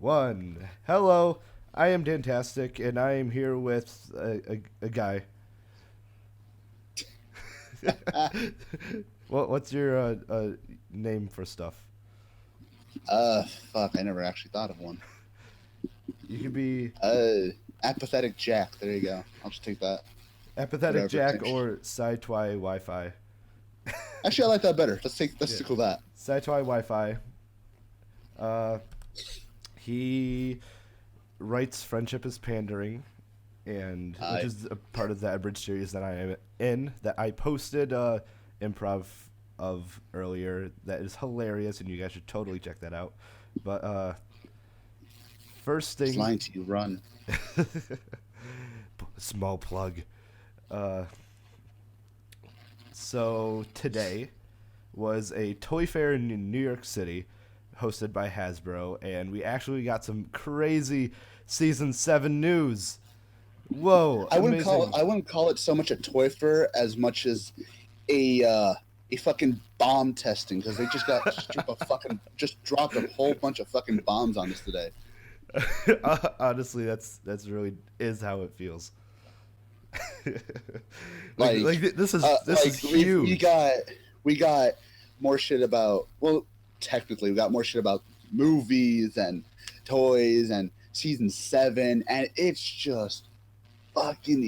One. Hello, I am Dantastic, and I am here with a guy. What's your name for stuff? Fuck, I never actually thought of one. You could be Uh, Apathetic Jack. There you go. I'll just take that. Apathetic Whatever. Jack or Sci-Twi Wi-Fi. Actually, I like that better. Let's Yeah, stick with that. Sci-Twi Wi-Fi. Uh, he writes "Friendship is Pandering," and which I is a part of the Abridged series that I am in. That I posted improv of earlier. That is hilarious, and you guys should totally check that out. But first was thing, lying to you. Run. small plug. Uh, so today was a toy fair in New York City, hosted by Hasbro, and we actually got some crazy season 7 news. Whoa, amazing! I wouldn't call it so much a toy fair as much as a uh, a fucking bomb testing because they just got just dropped a whole bunch of fucking bombs on us today. Honestly, that's really is how it feels. Like This is we huge. got more shit about, well, technically we got more shit about movies and toys and season 7, and it's just fucking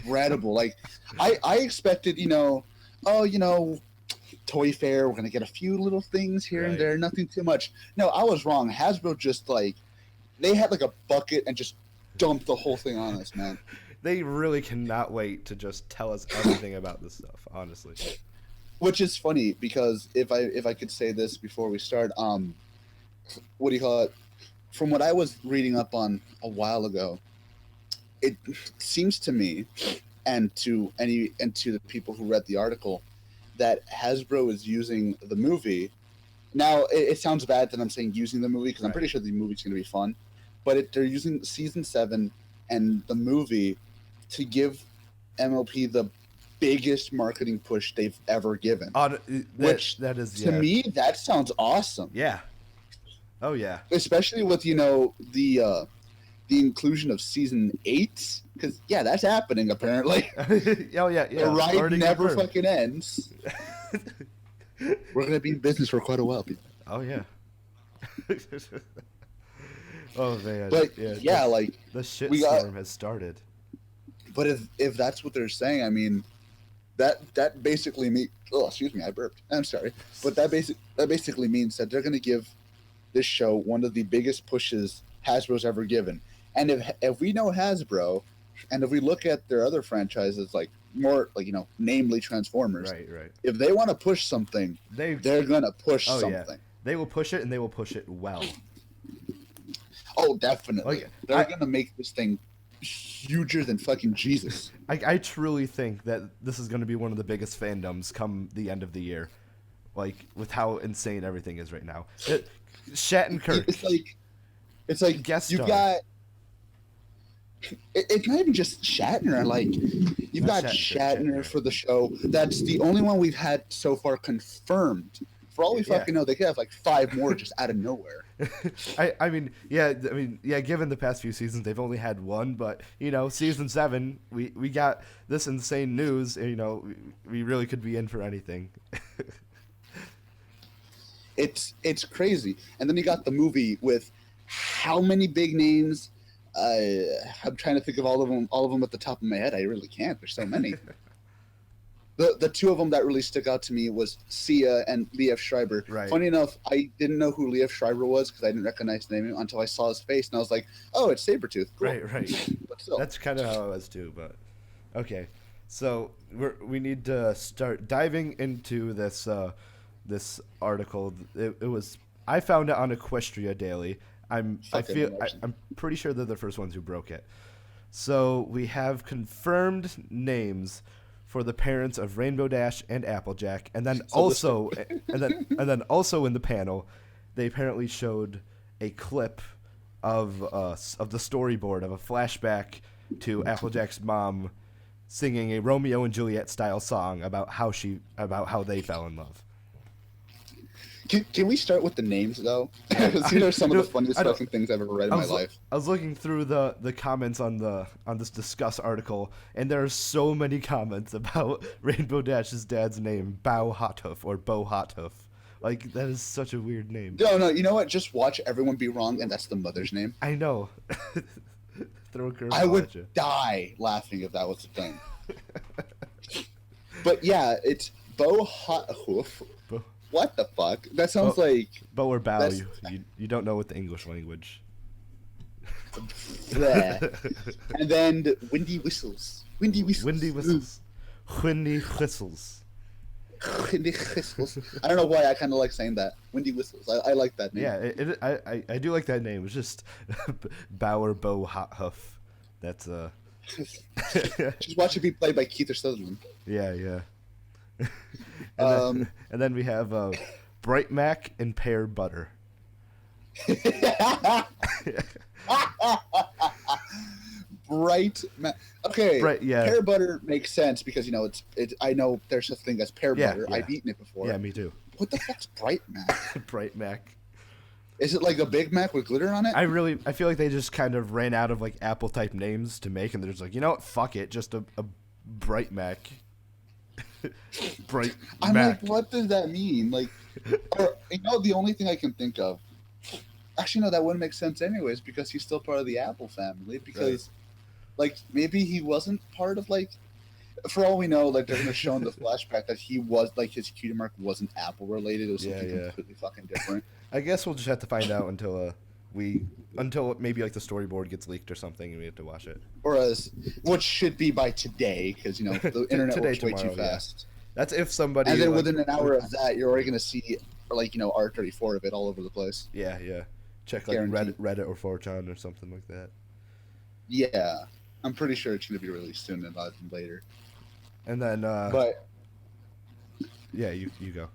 incredible. Like I expected, oh, toy fair, we're gonna get a few little things here and Right. there, nothing too much. No, I was wrong. Hasbro just like, they had like a bucket and just dumped the whole thing on us, man. They really cannot wait to just tell us everything about this stuff, honestly. Which is funny because if I could say this before we start, what do you call it? From what I was reading up on a while ago, it seems to me, and to the people who read the article, that Hasbro is using the movie. Now it sounds bad that I'm saying using the movie because I'm Right. pretty sure the movie's going to be fun, but they're using season 7 and the movie to give MLP the biggest marketing push they've ever given. On Which that is to yeah. me, that sounds awesome, Yeah. Oh yeah. especially with the inclusion of season 8, because yeah, that's happening apparently. Oh yeah, The yeah. ride Already never confirmed. fucking ends. We're gonna be in business for quite a while, people. Oh yeah. Oh man. But Yeah, yeah, like the we got. shitstorm has started. But if that's what they're saying, I mean, that basically means. Oh, excuse me, I burped. I'm sorry, but that basically means that they're gonna give this show one of the biggest pushes Hasbro's ever given. And if we know Hasbro, and if we look at their other franchises, like more like namely Transformers, Right, right. if they want to push something, They they're gonna push oh yeah. something. They will push it and they will push it well. Oh, definitely. Like They're gonna make this thing huger than fucking Jesus. I truly think that this is going to be one of the biggest fandoms come the end of the year. Like with how insane everything is right now. Shattenkirk It's like guest you've star. got. It's not even just Shatner. Like you've Not got Shatner. Shatner for the show. That's the only one we've had so far confirmed. For all we Yeah. fucking know, they could have like 5 more just out of nowhere. I mean, given the past few seasons, they've only had one, but season 7, we got this insane news. And, we really could be in for anything. It's crazy. And then you got the movie with how many big names? I'm trying to think of all of them at the top of my head. I really can't. There's so many. The two of them that really stuck out to me was Sia and Liev Schreiber. Right. Funny enough, I didn't know who Liev Schreiber was because I didn't recognize the name until I saw his face, and I was like, "Oh, it's Sabretooth." Cool. Right. But still, That's kind of how it was too. But okay, so we need to start diving into this article. It was I found it on Equestria Daily. Fucking legend. I'm pretty sure they're the first ones who broke it. So we have confirmed names for the parents of Rainbow Dash and Applejack, and then So this- also and then also in the panel, they apparently showed a clip of the storyboard of a flashback to Applejack's mom singing a Romeo and Juliet style song about how they fell in love. Can we start with the names though? Because these are some of the funniest I don't. fucking things I've ever read in my life. I was looking through the comments on this Discuss article, and there are so many comments about Rainbow Dash's dad's name, Bow Hothoof or Bo Hothoof. Like that is such a weird name. No, you know what? Just watch everyone be wrong, and that's the mother's name. I know. Throw a curveball I would at you. die laughing if that was the thing. But yeah, it's Bo Hothoof. Bo, What the fuck? That sounds like. Bo or Bow. That's- You don't know what the English language. Bleh. And then Windy Whistles. Windy Whistles. Windy whistles. Windy whistles. Windy Whistles. I don't know why I kind of like saying that. Windy Whistles. I like that name. Yeah, I do like that name. It's just Bow or Bo Hothoof. That's Just watch it be played by Keith or Sutherland. Yeah. And then we have Bright Mac and Pear Butter. Bright. Okay. Bright, yeah. Pear butter makes sense because it's. I know there's such a thing as pear Yeah, butter. yeah. I've eaten it before. Yeah, me too. What the fuck's Bright Mac? Bright Mac. Is it like a Big Mac with glitter on it? I feel like they just kind of ran out of like Apple type names to make, and they're just like, you know what, fuck it, just a Bright Mac. Bright I'm Mac. like, what does that mean? Like, or, the only thing I can think of. Actually, no, that wouldn't make sense anyways because he's still part of the Apple family. Because, like, maybe he wasn't part of like. For all we know, like they're gonna show in the flashback that he was like his cutie mark wasn't Apple related. It was something completely fucking different. I guess we'll just have to find out until maybe like the storyboard gets leaked or something, and we have to watch it. Or as which should be by today, because the internet Today, works way too tomorrow, yeah. fast. That's if somebody. And then like, within an hour of that, you're already gonna see like R34 of it all over the place. Yeah. Check like Guaranteed. Reddit or 4chan or something like that. Yeah, I'm pretty sure it's gonna be released sooner rather than later. And then. But yeah, you go.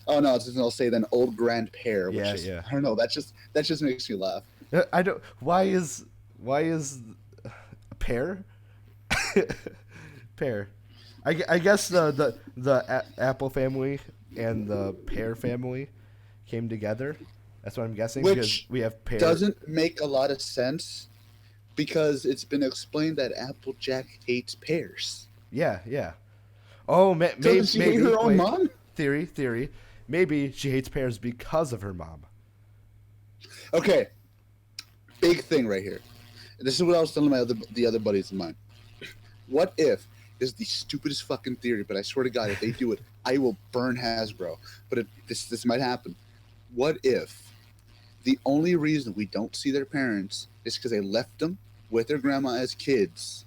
oh no, it's just gonna say then old grand pair. Which Yeah. I don't know. That just makes me laugh. I don't. Why is pear? Pear. I guess the Apple family and the Pear family came together. That's what I'm guessing. Which because we have Pear. Doesn't make a lot of sense because it's been explained that Applejack hates pears. Yeah. Oh, maybe Doesn't she hate her own mom? Theory. Maybe she hates pears because of her mom. Okay, big thing right here. This is what I was telling the other buddies of mine. What if this is the stupidest fucking theory? But I swear to God, if they do it, I will burn Hasbro. But this might happen. What if the only reason we don't see their parents is because they left them with their grandma as kids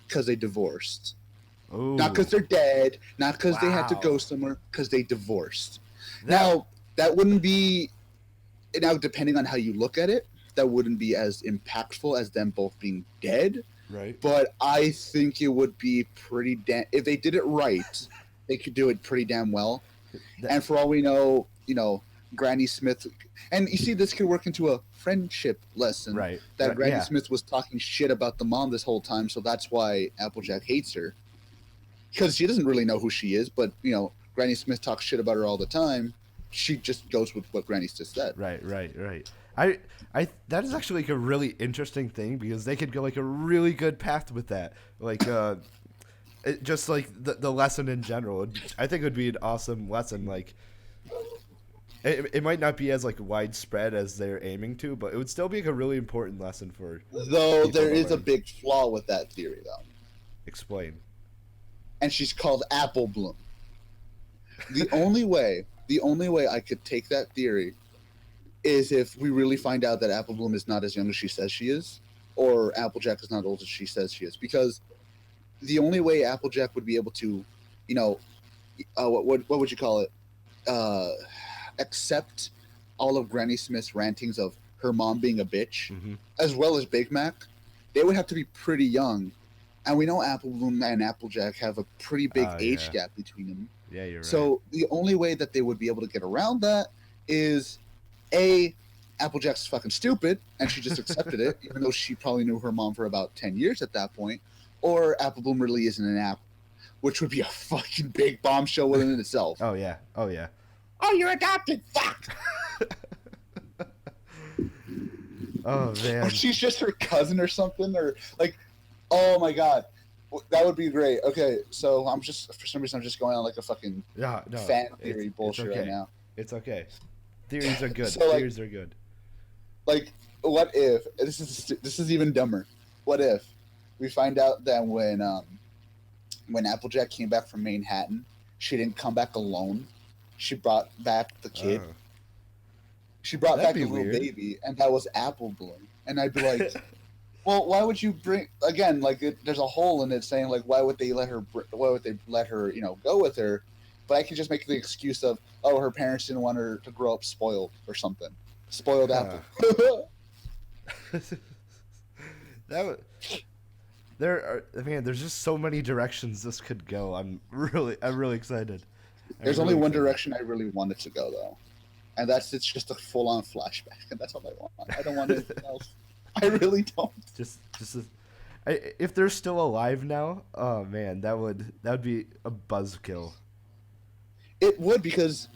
because they divorced? Ooh. Not because they're dead, not because they had to Wow. go somewhere, because they divorced. Now, that wouldn't be, now depending on how you look at it, that wouldn't be as impactful as them both being dead. Right. But I think it would be pretty damn, if they did it right, they could do it pretty damn well. And for all we know, Granny Smith, and you see, this could work into a friendship lesson. Right. That Granny yeah. Smith was talking shit about the mom this whole time, so that's why Applejack hates her. Because she doesn't really know who she is, but Granny Smith talks shit about her all the time. She just goes with what Granny just said. Right. I that is actually like a really interesting thing because they could go like a really good path with that. Like just like the lesson in general. I think it would be an awesome lesson. Like it might not be as like widespread as they're aiming to, but it would still be like a really important lesson for. Though people there to is a learn. big flaw with that theory, though. Explain. And she's called Apple Bloom. The only way I could take that theory is if we really find out that Apple Bloom is not as young as she says she is, or Applejack is not old as she says she is. Because the only way Applejack would be able to, what would you call it? Accept all of Granny Smith's rantings of her mom being a bitch, Mm-hmm. as well as Big Mac, they would have to be pretty young. And we know Apple Bloom and Applejack have a pretty big age gap between them. Yeah, you're right. So the only way that they would be able to get around that is Applejack's fucking stupid and she just accepted it, even though she probably knew her mom for about 10 years at that point, or Apple Bloom really isn't an apple, which would be a fucking big bombshell within itself. Oh yeah. Oh, you're adopted. Fuck. Oh Or man. she's just her cousin or something, or like, oh my god, that would be great. Okay, so I'm just for some reason I'm just going on like a fucking Yeah, no, fan it's theory it's bullshit right okay. now. It's okay. Theories are good. So Theories are good. like, what if this is even dumber? What if we find out that when Applejack came back from Manhattan, she didn't come back alone. She brought back the kid. Oh, She brought that'd back be a little weird. baby, and that was Apple Bloom. And I'd be like, well, why would you bring again? Like, there's a hole in it saying like, why would they let her? Why would they let her? Go with her? But I could just make the excuse of, oh, her parents didn't want her to grow up spoiled or something. Spoiled Huh. apple. That would. There are, man. There's just so many directions this could go. I'm really excited. I'm There's only really one excited. direction I really want it to go though, and it's just a full on flashback, and that's all I want. I don't want anything else. I really don't. If they're still alive now, oh man, that would be a buzzkill. It would because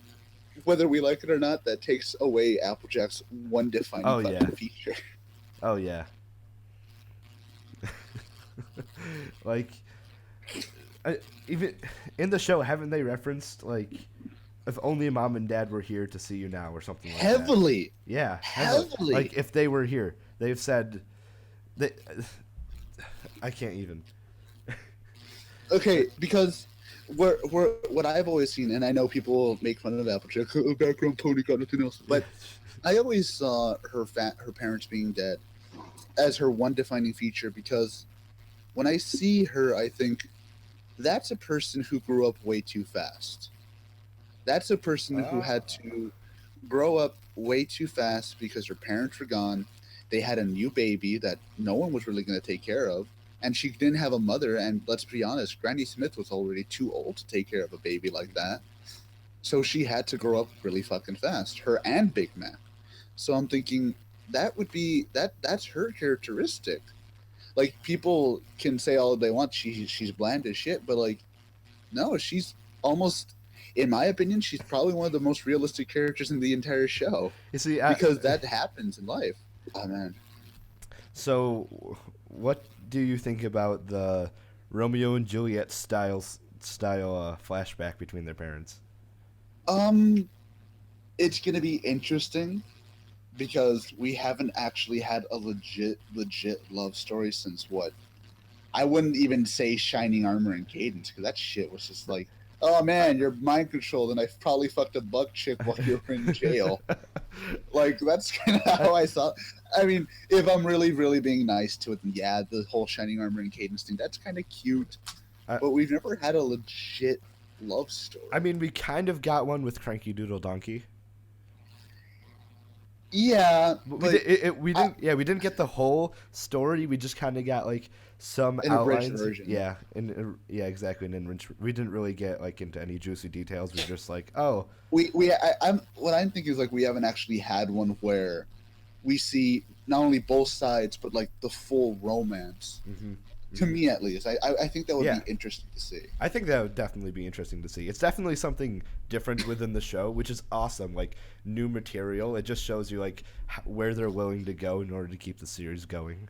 whether we like it or not, that takes away Applejack's one defining Oh yeah. fucking feature. Oh yeah. Like, even in the show, haven't they referenced like, if only mom and dad were here to see you now, or something like that? Heavily, Yeah, heavily. Like heavily. if they were here, they've said, they. I can't even. Okay, because what I've always seen, and I know people make fun of Applejack, oh, background pony got nothing else, but I always saw her parents being dead as her one defining feature because when I see her, I think that's a person who grew up way too fast. That's a person who Ah. had to grow up way too fast because her parents were gone. They had a new baby that no one was really going to take care of. And she didn't have a mother. And let's be honest, Granny Smith was already too old to take care of a baby like that. So she had to grow up really fucking fast, her and Big Mac. So I'm thinking that would be that's her characteristic. Like people can say all they want, she's bland as shit, but like no, she's almost, in my opinion, she's probably one of the most realistic characters in the entire show You see, because that happens in life. Oh man, so what do you think about the Romeo and Juliet style flashback between their parents? um, it's gonna be interesting because we haven't actually had a legit love story since what? I wouldn't even say Shining Armor and Cadence because that shit was just like, oh man, you're mind controlled, and I probably fucked a buck chick while you were in jail. Like that's kind of I, how I saw. I mean, if I'm really being nice to it, then yeah, the whole Shining Armor and Cadence thing, that's kind of cute. I, But we've never had a legit love I story. mean, we kind of got one with Cranky Doodle Donkey. Yeah, But we but did. We I, didn't. Yeah, we didn't get the whole story. We just kind of got like some an abridged outlines. version. Yeah, and yeah, exactly. And then we didn't really get like into any juicy details. We were just like, oh, I'm what I'm thinking is like we haven't actually had one where we see not only both sides but like the full romance. hmm To hmm me, at least, I think that would yeah. be interesting to see. I think that would definitely be interesting to see. It's definitely something different within the show, which is awesome. Like new material. It just shows you like where they're willing to go in order to keep the series going.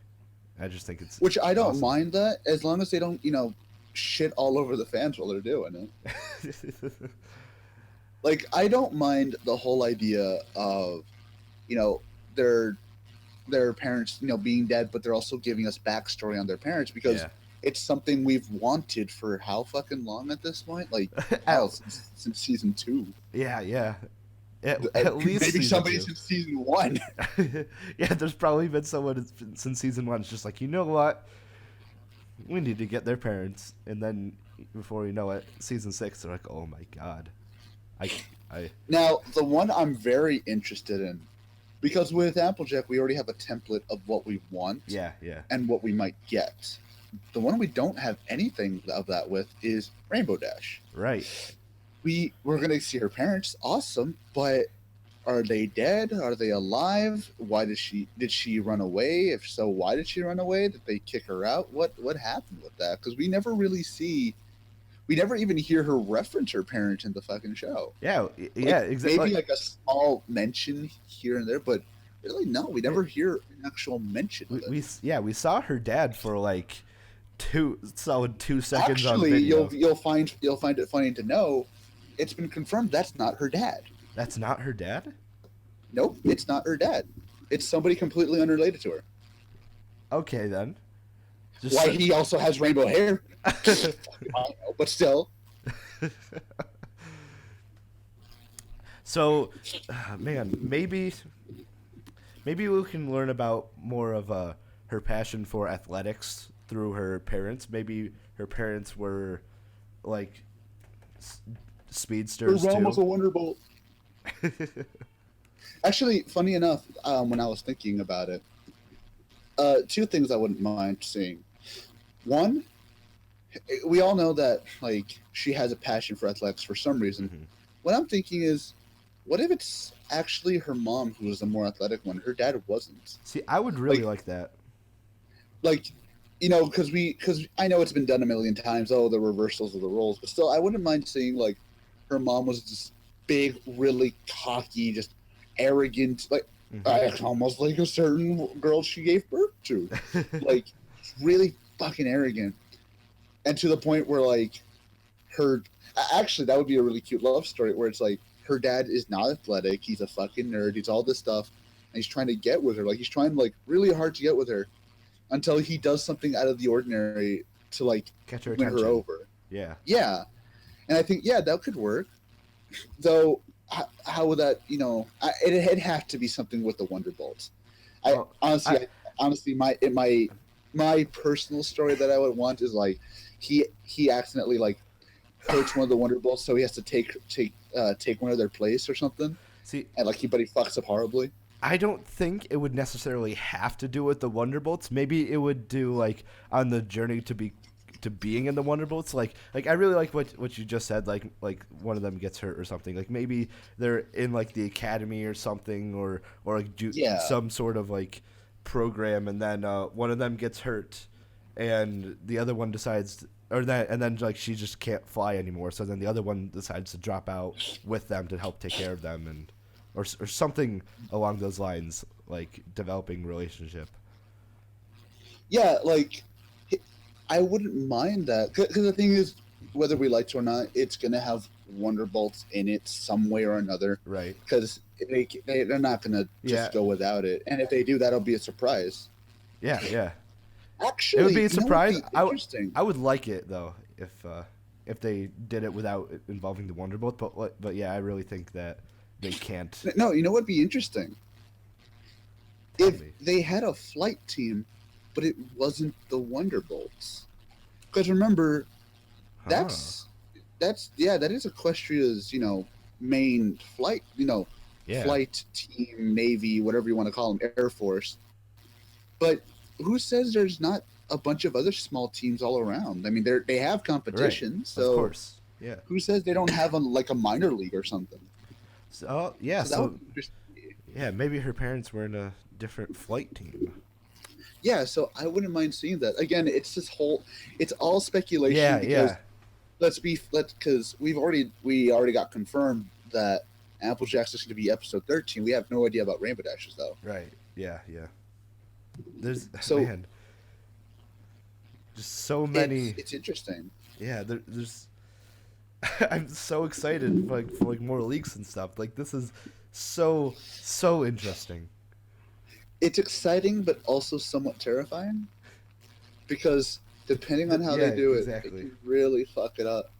I just think Which I it's don't awesome. mind that as long as they don't, shit all over the fans while they're doing it. Like I don't mind the whole idea of, you know, their their parents, being dead, but they're also giving us backstory on their parents because Yeah. it's something we've wanted for how fucking long at this point? Like hell, At, since season two. yeah, yeah. At least Maybe season somebody two. since season one. Yeah, there's probably been someone since season one. It's just like, you know what? We need to get their parents, and then before you know it, season six, they're like, oh my god, I, I, Now, the one I'm very interested in, because with Applejack, we already have a template of what we want yeah, yeah, and what we might get. The one we don't have anything of that with is Rainbow Dash. right. We're gonna see her parents, awesome, but are they dead? Are they alive? Why did she run away? If so, why did she run away? Did they kick her out? What happened with that? Because we we never even hear her reference her parents in the fucking show. Yeah, Like yeah, exactly. maybe like a small mention here and there, but really no, we never hear an actual mention of it. We saw her dad for like solid 2 seconds on Actually, video. you'll find it funny to know, it's been confirmed that's not her dad. That's not her dad? Nope, it's not her dad. It's somebody completely unrelated to her. Okay then. Just Why he also has rainbow hair? I don't know, but still. So, man, maybe we can learn about more of her passion for athletics through her parents. Maybe her parents were like s- Her speedsters realm was a too. wonderbolt. Actually, funny enough, when I was thinking about it, two things I wouldn't mind seeing. One, we all know that like she has a passion for athletics for some reason. Hmm. What I'm thinking is, what if it's actually her mom who was the more athletic one? Her dad wasn't. See, I would really Like, like that. like, because I know it's been done a million times. Oh, the reversals of the roles, but still, I wouldn't mind seeing like her mom was just big, really cocky, just arrogant, like almost like a certain girl she gave birth to, like really fucking arrogant, and to the point where like her actually that would be a really cute love story where it's like her dad is not athletic, he's a fucking nerd, he's all this stuff, and he's trying to get with her, like he's trying like really hard to get with her until he does something out of the ordinary to like Catch her win her attention. over. Yeah. Yeah, and I think that could work. Though, how would that? It'd have to be something with the Wonderbolts. I Well, honestly, I honestly, my personal story that I would want is like he accidentally like hurts one of the Wonderbolts, so he has to take one of their place or something, see. and like but he fucks up horribly. I don't think it would necessarily have to do with the Wonderbolts. Maybe it would do like on the journey to being in the Wonderbolts. Like I really like what you just said. Like one of them gets hurt or something. Like maybe they're in like the academy or something, or like do Yeah, some sort of like program, and then one of them gets hurt, and the other one decides. Or that, and then like she just can't fly anymore. So then the other one decides to drop out with them to help take care of them, and or something along those lines, like developing relationship. yeah, like I wouldn't mind that because the thing is, whether we like to or not, it's gonna have Wonderbolts in it some way or another. Right. Because they're not gonna Yeah. just go without it, and if they do, that'll be a surprise. Yeah. Yeah. It would Actually, be a you know what'd surprise. be interesting? I would like it though if they did it without involving the Wonderbolt. But yeah, I really think that they can't. No, you know what'd be interesting? Tell If me. they had a flight team, but it wasn't the Wonderbolts. Because remember, Huh. that is Equestria's main flight Yeah. flight team, Navy, whatever you want to call them, Air Force. But who says there's not a bunch of other small teams all around? I mean, they have Right. competition, Of so course. Yeah. who says they don't have like a minor league or something? So yeah. So that would So be interesting. yeah, maybe her parents were in a different flight team. Yeah, so I wouldn't mind seeing that. Again, it's all speculation Yeah. because Yeah. because we already got confirmed that Applejack's is going to be episode 13. We have no idea about Rainbow Dashes though. Right. Yeah. Yeah. There's So man, just so many. it's interesting. Yeah. There's. I'm so excited for like more leaks and stuff. Like this is so interesting. It's exciting, but also somewhat terrifying because depending on how Yeah. they do it, they Exactly. can really fuck it up.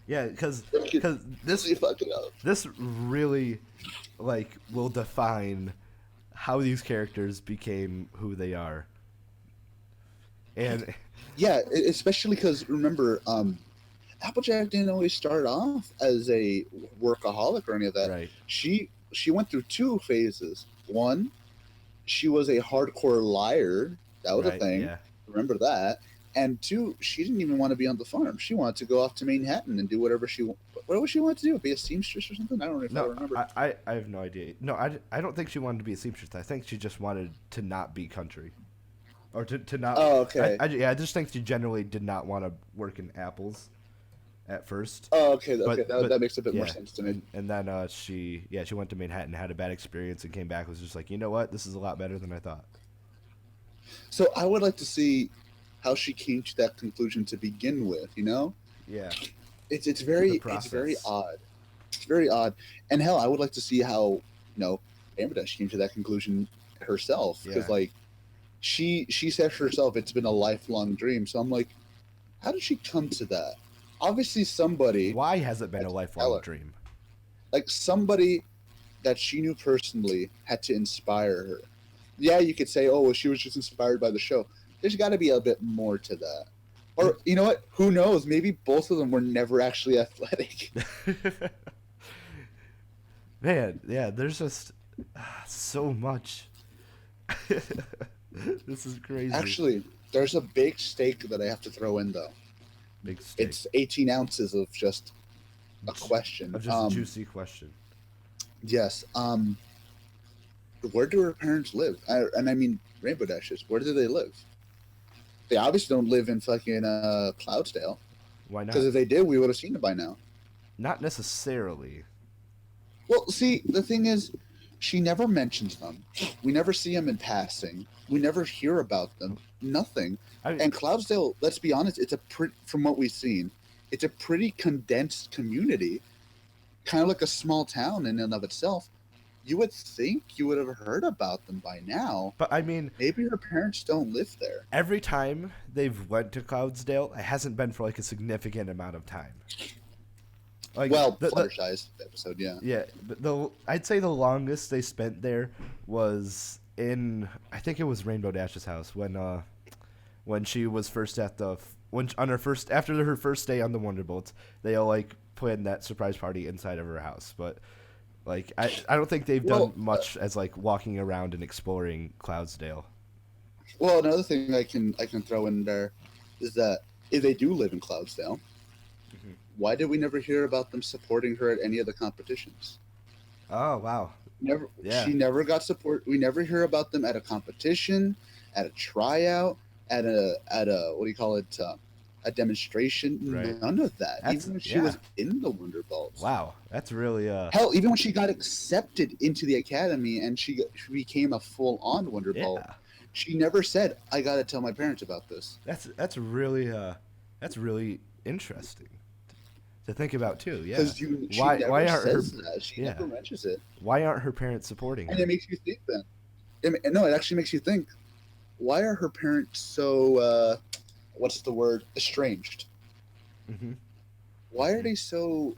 Yeah. Because They can because really fuck it up. this really like will define how these characters became who they are. And Yeah, especially because remember, Applejack didn't always start off as a workaholic or any of that. right. She went through two phases. One, she was a hardcore liar. That was a Right. thing. Yeah. Remember that. And two, she didn't even want to be on the farm. She wanted to go off to Manhattan and do whatever she wanted to do. Be a seamstress or something. I don't know if I No, remember. I have no idea. No, I don't think she wanted to be a seamstress. I think she just wanted to not be country. Or to not. Oh, okay. Yeah, I just think she generally did not want to work in apples. at first. Oh, okay, okay, But that makes a bit more yeah, sense to me. and then she went to Manhattan, had a bad experience, and came back was just like, you know what, this is a lot better than I thought. So I would like to see how she came to that conclusion to begin with. Yeah, It's the it's very process. odd. It's very odd. And hell, I would like to see how Bangladesh came to that conclusion herself, because Yeah. like she said herself, it's been a lifelong dream. So I'm like, how did she come to that? Obviously, somebody Why has it been had a to tell lifelong her. dream? Like somebody that she knew personally had to inspire her. Yeah, you could say, oh, well, she was just inspired by the show. There's got to be a bit more to that. Or you know what? Who knows? Maybe both of them were never actually athletic. Man, yeah, there's just so much. This is crazy. Actually, there's a big stake that I have to throw in though. Big steak. It's 18 ounces of just a question. Of just a juicy question. Yes. Where do her parents live? And I mean Rainbow Dashes. Where do they live? They obviously don't live in fucking Cloudsdale. Why Because not? if they did, we would have seen it by now. Not necessarily. Well, see, the thing is, she never mentions them. We never see them in passing. We never hear about them. Nothing. I And Cloudsdale, let's be honest, it's a from what we've seen, it's a pretty condensed community, kind of like a small town in and of itself. You would think you would have heard about them by now. but I mean, Maybe her parents don't live there. every time they've went to Cloudsdale, it hasn't been for like a significant amount of time. Like Well, the Fluttershy's episode, yeah. yeah, the I'd say the longest they spent there was in, I think it was Rainbow Dash's house when she was first at the when on her first after her first day on the Wonderbolts, they all like planned that surprise party inside of her house. But like I don't think they've done Well, much as like walking around and exploring Cloudsdale. well, another thing I can throw in there is that if they do live in Cloudsdale, Mhm. why did we never hear about them supporting her at any of the competitions? Oh wow, Never. yeah, She never got support. We never hear about them at a competition, at a tryout, at a what do you call it? A demonstration. right. None of that. That's Even when she yeah, was in the Wonderbolts. wow, that's really Hell, even when she got accepted into the academy and she became a full-on Wonderbolt, yeah. she never said, "I got to tell my parents about this." That's really interesting to think about too. Yeah. Because she Why never aren't her says that. She yeah never mentions it, why aren't her parents supporting and it her? makes you think. Then, no, it actually makes you think. Why are her parents so? What's the word? Estranged. Hmm. Why are they so?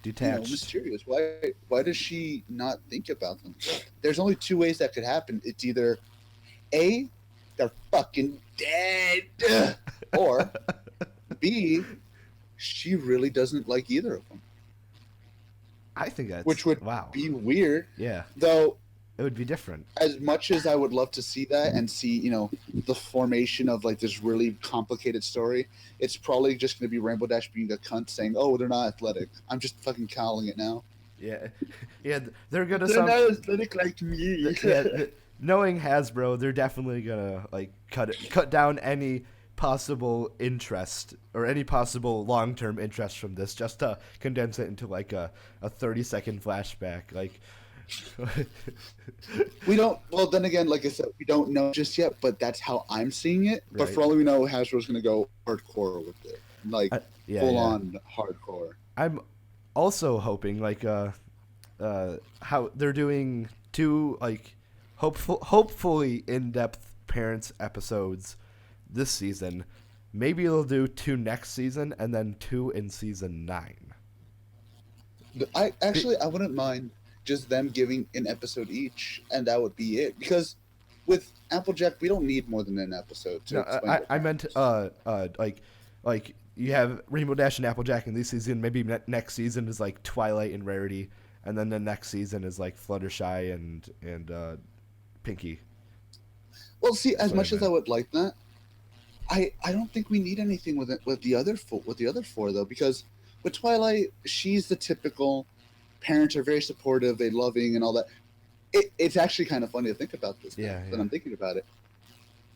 Detached. Mysterious. Why does she not think about them? There's only two ways that could happen. It's either A, they're fucking dead, or B, she really doesn't like either of them, I think which that's would wow. be weird. Yeah, Though, it would be different. as much as I would love to see that and see, the formation of like this really complicated story, it's probably just going to be Rainbow Dash being a cunt saying, "Oh, they're not athletic." I'm just fucking calling it now. Yeah, yeah. They're gonna They're some. not athletic like me. Yeah, knowing Hasbro, they're definitely gonna like cut down any possible interest or any possible long term interest from this, just to condense it into like a 30-second flashback. Like, We don't. Well, then again, like I said, we don't know just yet. But that's how I'm seeing it. But right? for all we know, Hasbro's going to go hardcore with it, like Yeah, full yeah. on hardcore. I'm also hoping like how they're doing two like hopefully in-depth parents episodes this season. Maybe they'll do two next season and then two in season 9. I wouldn't mind just them giving an episode each, and that would be it. Because with Applejack, we don't need more than an episode to No, explain. I meant like you have Rainbow Dash and Applejack in this season. Maybe next season is like Twilight and Rarity, and then the next season is like Fluttershy and Pinky. Well, see, That's as what I much as I meant. would like that, I don't think we need anything with it with the other four though, because with Twilight, she's the typical parents are very supportive, they loving and all that. It's actually kind of funny to think about this now Yeah, that yeah. I'm thinking about it.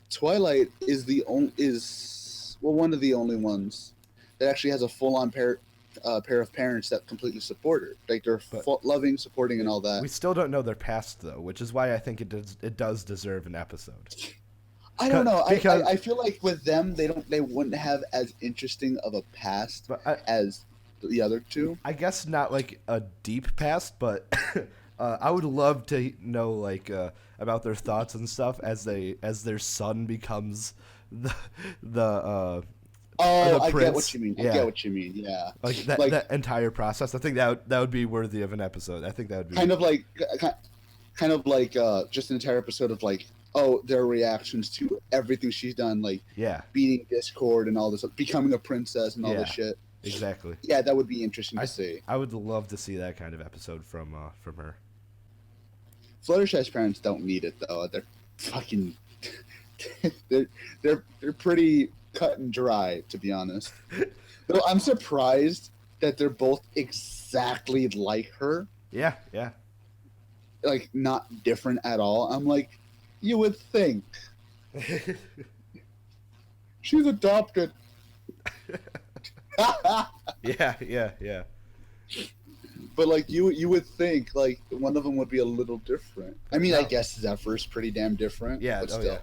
Twilight is one of the only ones that actually has a full-on pair of parents that completely support her. Like they're But loving, supporting, and we, all that. we still don't know their past though, which is why I think it does deserve an episode. I don't know. Because I feel like with them, they wouldn't have as interesting of a past but as the other two. I guess not like a deep past, but I would love to know like about their thoughts and stuff as their son becomes the the uh, Oh, the I get prince. what you mean. I Yeah, get what you mean. Yeah, like that like that entire process. I think that would be worthy of an episode. I think that would be kind of like just an entire episode of like, oh, their reactions to everything she's done, like yeah, beating Discord and all this, becoming a princess and all yeah, this shit. exactly. Yeah, that would be interesting I to see. I would love to see that kind of episode from her. Fluttershy's parents don't need it though. They're fucking they're they're pretty cut and dry, to be honest. Though I'm surprised that they're both exactly like her, Yeah, yeah. like not different at all. I'm like, you would think she's adopted. Yeah, yeah, yeah. But like you would think like one of them would be a little different. I mean, I guess Zephyr's pretty damn different. Yeah, but oh still. yeah.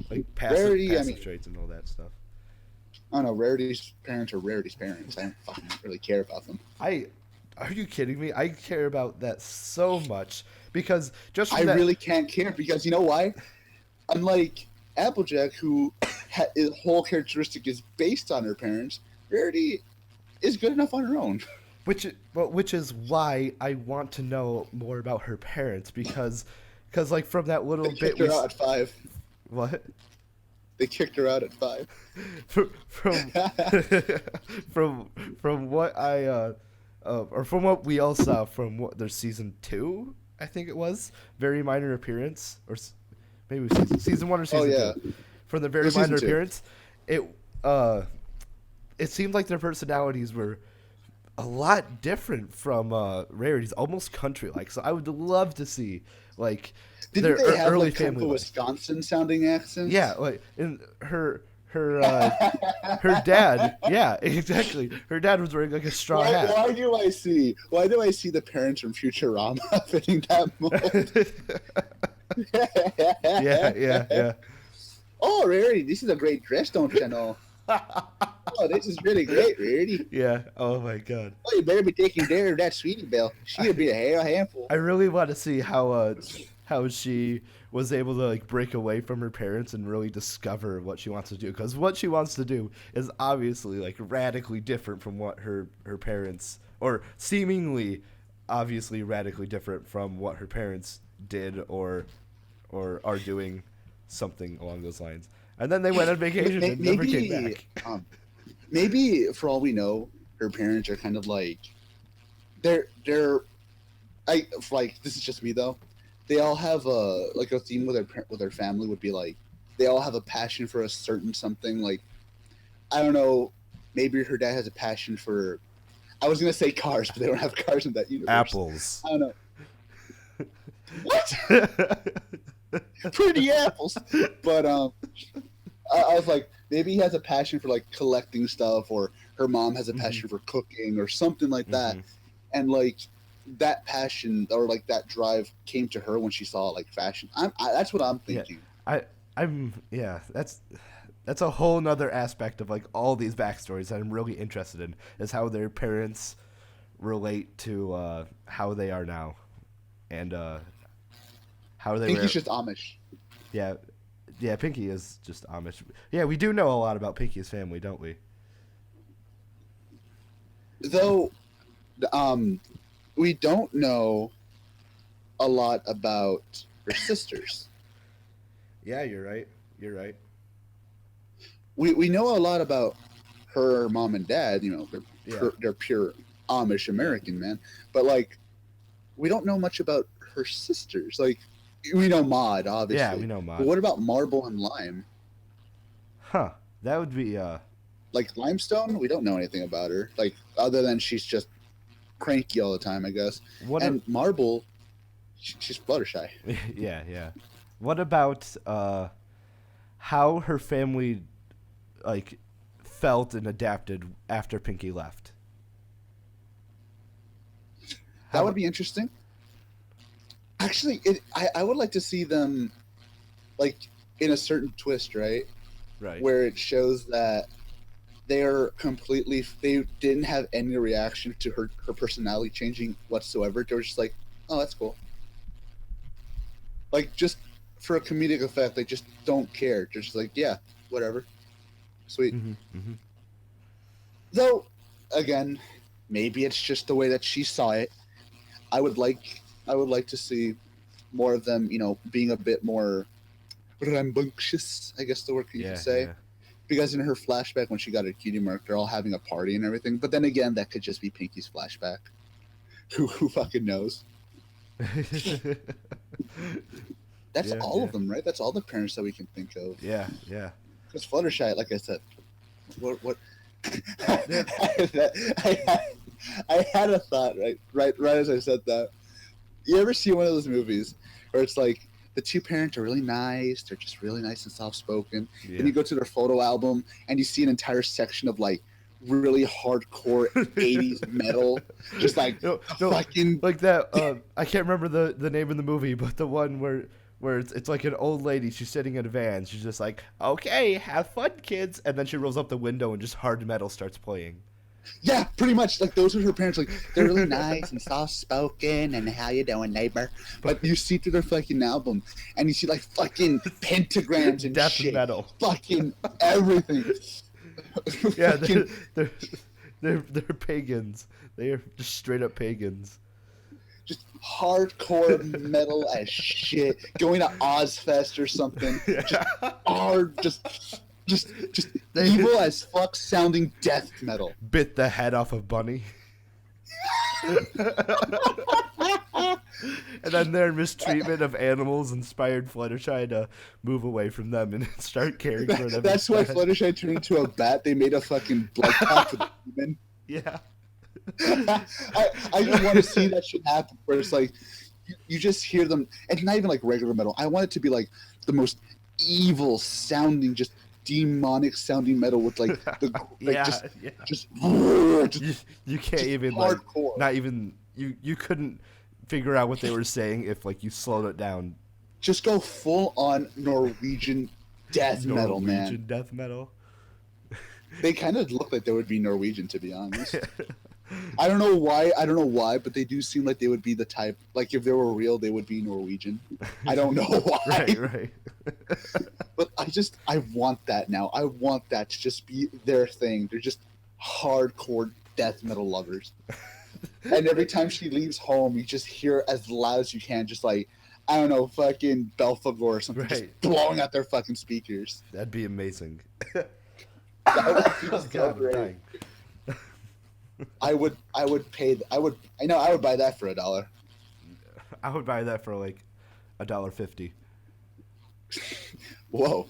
Like passive, Rarity, passive traits and all that stuff. I don't know. Rarity's parents are Rarity's parents. I don't fucking really care about them. Are you kidding me? I care about that so much because just I really can't care because you know why? Unlike Applejack, who his whole characteristic is based on her parents, Rarity is good enough on her own. which is why I want to know more about her parents because like from that little They bit kicked her out at 5. what They kicked her out at 5. from from what I or from what we all saw from what their season 2 I think it was very minor appearance or maybe it was season 1 or season 2 from the very minor appearance it seemed like their personalities were a lot different from Rarity's, almost country-like. So I would love to see like Didn't their they have early like kind of family a life. Wisconsin sounding accent? Yeah, like in her dad. Yeah, exactly. Her dad was wearing like a straw hat. Why do I see the parents from Futurama fitting that mold? Yeah. Oh, Rarity, this is a great dress, don't you know? Oh, this is really great, Rarity. Yeah. Oh my god. Oh, you better be taking care of that sweetie Belle. She'll be a handful. I really want to see how she was able to like break away from her parents and really discover what she wants to do, because what she wants to do is obviously like radically different from what her parents, or seemingly obviously radically different from what her parents did or are doing, something along those lines. And then they went on vacation and never came back. Maybe for all we know, her parents are kind of like they're like, this is just me though. They all have a theme with their family would be like they all have a passion for a certain something. Like, I don't know, maybe her dad has a passion for, I was gonna say cars, but they don't have cars in that universe. Apples. I don't know. What? Pretty apples. But I was like, maybe he has a passion for like collecting stuff, or her mom has a passion for cooking or something like that. And like that passion or like that drive came to her when she saw like fashion. That's what I'm thinking. Yeah, that's a whole nother aspect of like all these backstories that I'm really interested in, is how their parents relate to how they are now, and how they Pinky's just Amish. Yeah, Pinky is just Amish. Yeah, we do know a lot about Pinky's family, don't we? Though, we don't know a lot about her sisters. Yeah, you're right. We know a lot about her mom and dad. You know, they're pure Amish American, man. But like, we don't know much about her sisters. Like, we know Maud, obviously. Yeah, we know Maud. But what about Marble and Lime? Huh. That would be Like Limestone, we don't know anything about her. Like, other than she's just cranky all the time, I guess. Marble, she's Fluttershy. Yeah. What about how her family like felt and adapted after Pinky left. That would be interesting. Actually, I would like to see them, like, in a certain twist, right? Right. Where it shows that they didn't have any reaction to her personality changing whatsoever. They were just like, oh, that's cool. Like, just for a comedic effect, they just don't care. They're just like, yeah, whatever. Sweet. Mm-hmm. Though, again, maybe it's just the way that she saw it. I would like to see more of them, being a bit more rambunctious, I guess the word you could say. Yeah. Because in her flashback, when she got her cutie mark, they're all having a party and everything. But then again, that could just be Pinky's flashback. Who fucking knows? That's all of them, right? That's all the parents that we can think of. Yeah. Because Fluttershy, like I said, what? I had a thought right as I said that. You ever see one of those movies where it's like the two parents are really nice, they're just really nice and soft spoken, and you go to their photo album and you see an entire section of like really hardcore 80s metal, just like fucking like that. I can't remember the name of the movie, but the one where it's like an old lady, she's sitting in a van, she's just like, okay, have fun, kids, and then she rolls up the window and just hard metal starts playing. Yeah, pretty much. Like, those are her parents. Like, they're really nice and soft-spoken, and how you doing, neighbor? But you see through their fucking album, and you see, like, fucking pentagrams and death shit. metal. Fucking everything. Yeah, they're pagans. They are just straight-up pagans. Just hardcore metal as shit. Going to Ozfest or something. Just hard, just evil as fuck sounding death metal. Bit the head off of Bunny. And then their mistreatment of animals inspired Fluttershy to move away from them and start caring for them. That's why Fluttershy turned into a bat. They made a fucking blood pact with a human. Yeah. I just want to see that shit happen where it's like you just hear them, and not even like regular metal. I want it to be like the most evil sounding, just demonic sounding metal with like the just you can't even hardcore. Like not even you couldn't figure out what they were saying if like you slowed it down. Just go full on Norwegian death metal, man. Norwegian death metal. They kind of look like they would be Norwegian, to be honest. I don't know why, but they do seem like they would be the type, like if they were real, they would be Norwegian. I don't know why. Right. But I want that now. I want that to just be their thing. They're just hardcore death metal lovers. And every time she leaves home, you just hear as loud as you can, just like, I don't know, fucking Belphegor or something, just blowing out their fucking speakers. That'd be amazing. That would be so great. I would buy that for $1. I would buy that for like $1.50. Whoa.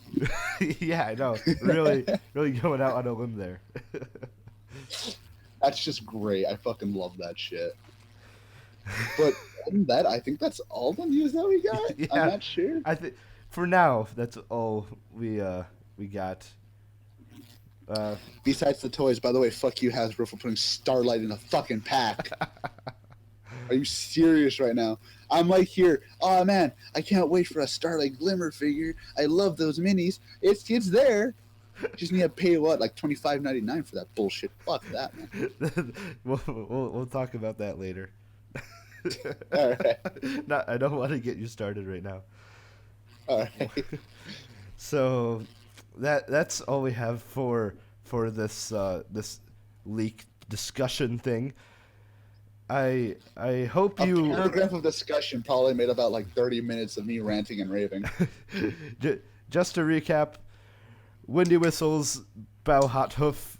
Yeah, I know. Really going out on a limb there. That's just great. I fucking love that shit. But other than that, I think that's all the news that we got. Yeah, I'm not sure. I think for now that's all we got. Besides the toys, by the way, fuck you, Hasbro, for putting Starlight in a fucking pack. Are you serious right now? I'm like here. Oh man, I can't wait for a Starlight Glimmer figure. I love those minis. It's there. Just need to pay what, like $25.99 for that bullshit. Fuck that, man. We'll talk about that later. All right. I don't want to get you started right now. All right. So that's all we have for this this leak discussion thing. I hope a paragraph of discussion probably made about like 30 minutes of me ranting and raving. Just to recap, Windy Whistles, Bow Hot Hoof,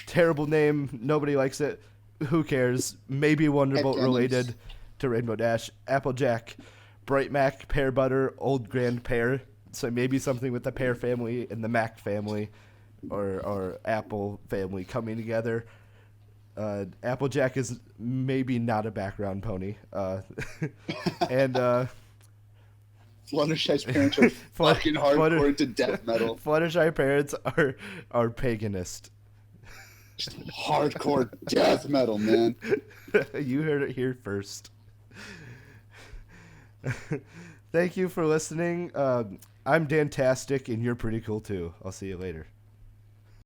terrible name, nobody likes it. Who cares? Maybe Wonderbolt related to Rainbow Dash. Applejack, Bright Mac, Pear Butter, Old Grand Pear. So maybe something with the Pear family and the Mac family, or Apple family coming together. Applejack is maybe not a background pony. And Fluttershy's parents are Flut- fucking Flutter- hardcore into death metal. Fluttershy parents are paganist. Just hardcore death metal, man. You heard it here first. Thank you for listening. I'm Dantastic, and you're pretty cool too. I'll see you later.